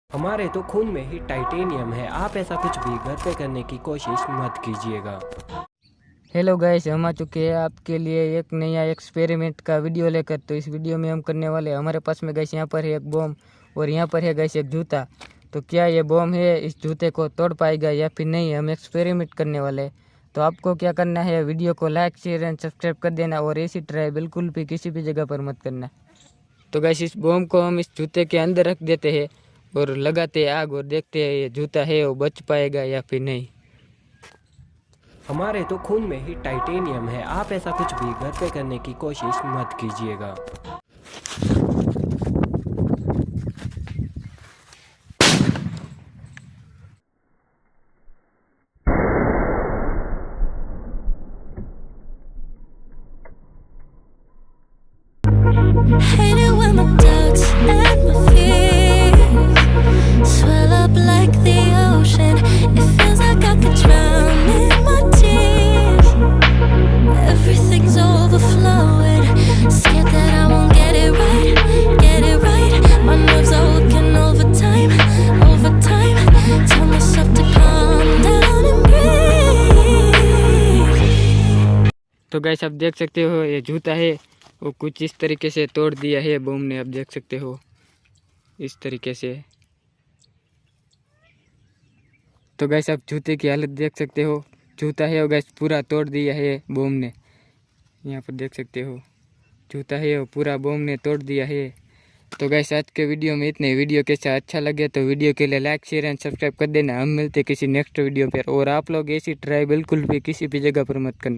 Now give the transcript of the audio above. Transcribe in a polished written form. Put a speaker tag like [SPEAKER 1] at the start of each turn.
[SPEAKER 1] हमारे तो खून में ही टाइटेनियम है। आप ऐसा कुछ भी घर पे करने की कोशिश मत कीजिएगा।
[SPEAKER 2] हेलो गाइस, हम आ चुके हैं आपके लिए एक नया एक्सपेरिमेंट का वीडियो लेकर। तो इस वीडियो में हम करने वाले, हमारे पास में गाइस यहाँ पर है एक बम और यहाँ पर है गाइस एक जूता। तो क्या ये बम है इस जूते को तोड़ पाएगा या फिर नहीं, हम एक्सपेरिमेंट करने वाले हैं। तो आपको क्या करना है, वीडियो को लाइक शेयर एंड सब्सक्राइब कर देना और ऐसी ट्राई बिल्कुल भी किसी भी जगह पर मत करना। तो गाइस इस बम को हम इस जूते के अंदर रख देते हैं और लगाते हैं आग और देखते हैं ये जूता है वो बच पाएगा या फिर नहीं।
[SPEAKER 1] हमारे तो खून में ही टाइटेनियम है। आप ऐसा कुछ भी घर पे करने की कोशिश मत कीजिएगा।
[SPEAKER 3] Hate it when my doubts and my fears swell up like the ocean. It feels like I could drown in my tears. Everything's overflowing. Scared that I won't get it right, get it right. My nerves are working overtime, overtime. Tell myself to calm down and breathe.
[SPEAKER 2] तो guys आप देख सकते हो ये जूता है वो कुछ इस तरीके से तोड़ दिया है बम ने। आप देख सकते हो इस तरीके से। तो गाइस आप जूते की हालत देख सकते हो, जूता है वो गाइस पूरा तोड़ दिया है बम ने। यहाँ पर देख सकते हो जूता है वो पूरा बम ने तोड़ दिया है। तो गाइस आज के वीडियो में इतने। वीडियो कैसा अच्छा लगे तो वीडियो के लिए लाइक शेयर एंड सब्सक्राइब कर देना। हम मिलते किसी नेक्स्ट वीडियो पर। और आप लोग ऐसी ट्राई बिल्कुल भी किसी भी जगह पर मत करना।